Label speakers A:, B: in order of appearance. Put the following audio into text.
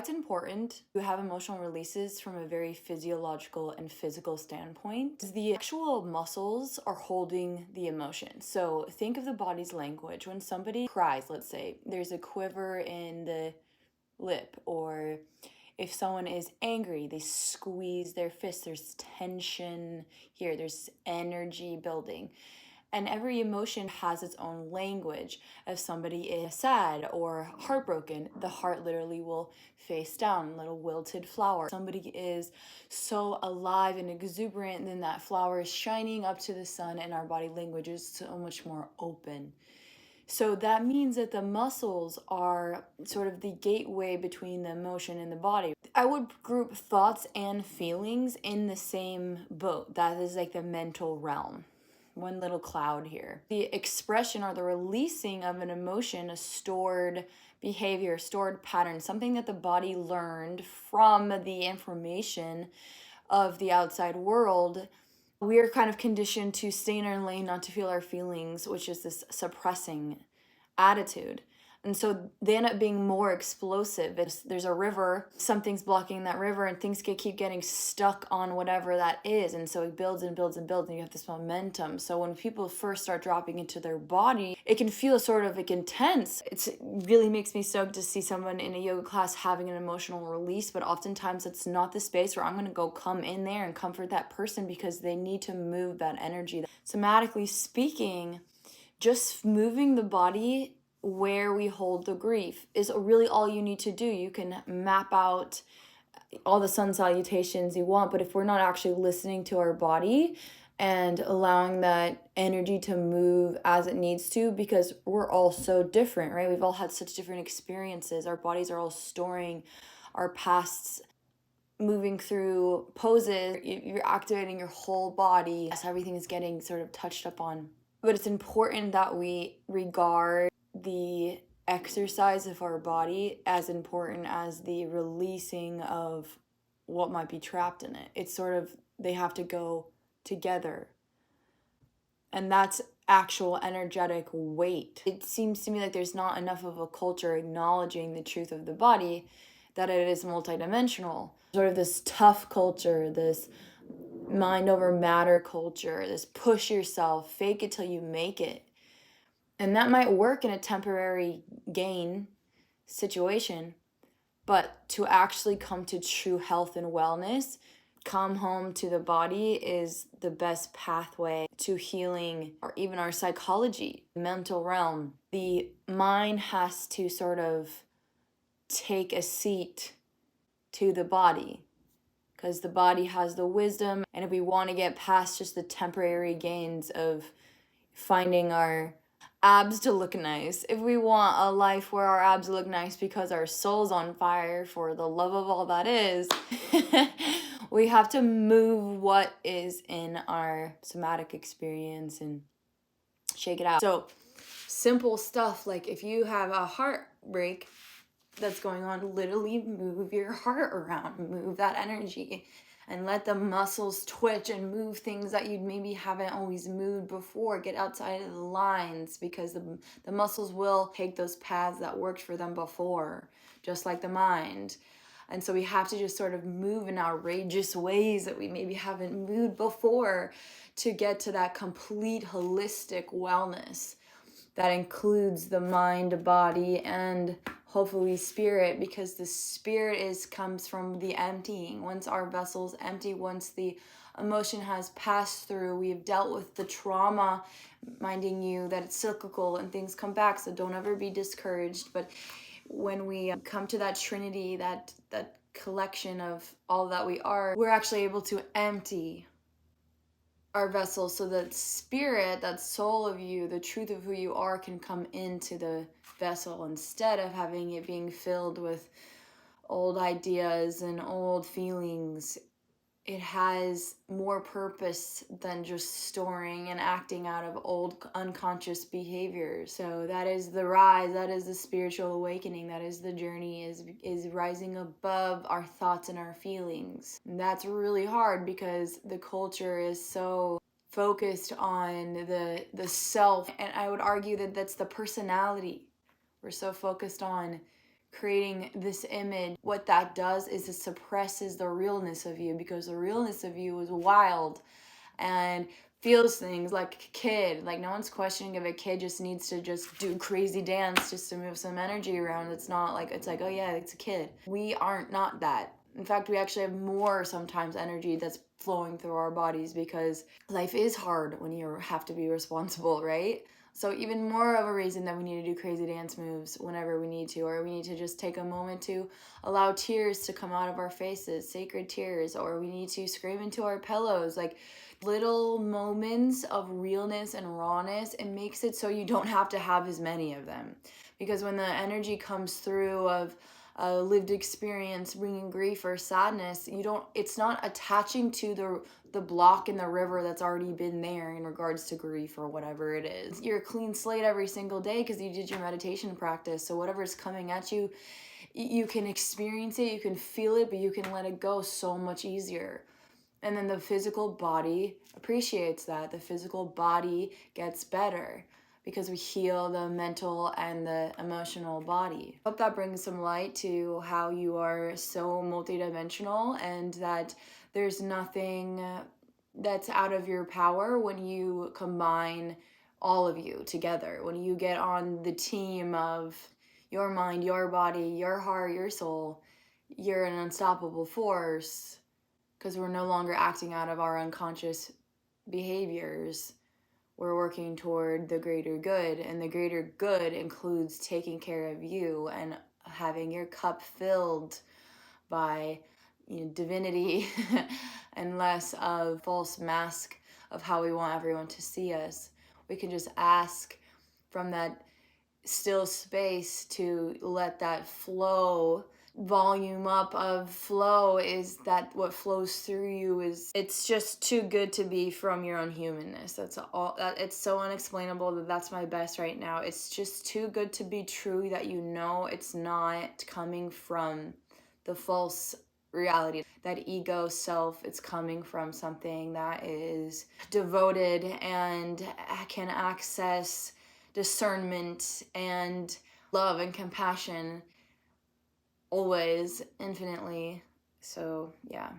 A: It's important to have emotional releases from a very physiological and physical standpoint. The actual muscles are holding the emotion. So think of the body's language. When somebody cries, let's say, there's a quiver in the lip, or if someone is angry, they squeeze their fist. There's tension here, there's energy building. And every emotion has its own language. If somebody is sad or heartbroken, the heart literally will face down, little wilted flower. Somebody is so alive and exuberant, then that flower is shining up to the sun, and our body language is so much more open. So that means that the muscles are sort of the gateway between the emotion and the body. I would group thoughts and feelings in the same boat. That is like the mental realm. One little cloud here. The expression or the releasing of an emotion, a stored behavior, stored pattern, something that the body learned from the information of the outside world. We are kind of conditioned to stay in our lane, not to feel our feelings, which is this suppressing attitude. And so they end up being more explosive. There's a river, something's blocking that river, and things keep getting stuck on whatever that is. And so it builds and builds and builds, and you have this momentum. So when people first start dropping into their body, it can feel sort of like intense. It really makes me stoked to see someone in a yoga class having an emotional release, but oftentimes it's not the space where I'm going to go come in there and comfort that person, because they need to move that energy. Somatically speaking, just moving the body where we hold the grief is really all you need to do. You can map out all the sun salutations you want, but if we're not actually listening to our body and allowing that energy to move as it needs to, because we're all so different, right? We've all had such different experiences. Our bodies are all storing our pasts, moving through poses. You're activating your whole body. Yes, everything is getting sort of touched up on. But it's important that we regard the exercise of our body as important as the releasing of what might be trapped in it. It's sort of, they have to go together. And that's actual energetic weight. It seems to me like there's not enough of a culture acknowledging the truth of the body, that it is multidimensional. Sort of this tough culture, this mind over matter culture, this push yourself, fake it till you make it. And that might work in a temporary gain situation, but to actually come to true health and wellness, come home to the body, is the best pathway to healing, or even our psychology, mental realm. The mind has to sort of take a seat to the body, because the body has the wisdom. And if we want to get past just the temporary gains of finding our abs to look nice, if we want a life where our abs look nice because our soul's on fire for the love of all that is, we have to move what is in our somatic experience and shake it out. So simple stuff like, if you have a heartbreak that's going on, literally move your heart around, move that energy, and let the muscles twitch and move things that you maybe haven't always moved before. Get outside of the lines, because the muscles will take those paths that worked for them before, just like the mind. And so we have to just sort of move in outrageous ways that we maybe haven't moved before, to get to that complete holistic wellness that includes the mind, body, and hopefully spirit, because the spirit comes from the emptying. Once our vessel's empty, once the emotion has passed through, we've dealt with the trauma, minding you that it's cyclical and things come back, so don't ever be discouraged. But when we come to that trinity, that collection of all that we are, we're actually able to empty our vessel, so that spirit, that soul of you, the truth of who you are, can come into the vessel, instead of having it being filled with old ideas and old feelings. It has more purpose than just storing and acting out of old unconscious behaviors. So that is the rise, that is the spiritual awakening, that is the journey, is rising above our thoughts and our feelings. And that's really hard, because the culture is so focused on the self, and I would argue that that's the personality. We're so focused on creating this image, what that does is it suppresses the realness of you, because the realness of you is wild and feels things like a kid. Like, no one's questioning if a kid just needs to just do crazy dance just to move some energy around. It's not like, it's like, oh yeah, it's a kid. We aren't not that. In fact, we actually have more sometimes energy that's flowing through our bodies, because life is hard when you have to be responsible, right? So even more of a reason that we need to do crazy dance moves whenever we need to, or we need to just take a moment to allow tears to come out of our faces, sacred tears, or we need to scream into our pillows. Like, little moments of realness and rawness, it makes it so you don't have to have as many of them. Because when the energy comes through of a lived experience bringing grief or sadness, it's not attaching to the block in the river that's already been there in regards to grief or whatever it is. You're a clean slate every single day because you did your meditation practice. So whatever's coming at you, you can experience it, you can feel it, but you can let it go so much easier. And then the physical body appreciates that. The physical body gets better because we heal the mental and the emotional body. I hope that brings some light to how you are so multidimensional, and that there's nothing that's out of your power when you combine all of you together. When you get on the team of your mind, your body, your heart, your soul, you're an unstoppable force, because we're no longer acting out of our unconscious behaviors. We're working toward the greater good, and the greater good includes taking care of you and having your cup filled by, divinity and less of false mask of how we want everyone to see us. We can just ask from that still space to let that flow, volume up of flow, is that what flows through you is, it's just too good to be from your own humanness. That's all. It's so unexplainable that that's my best right now. It's just too good to be true, that it's not coming from the false reality, that ego self. It's coming from something that is devoted and can access discernment and love and compassion always, infinitely. So yeah.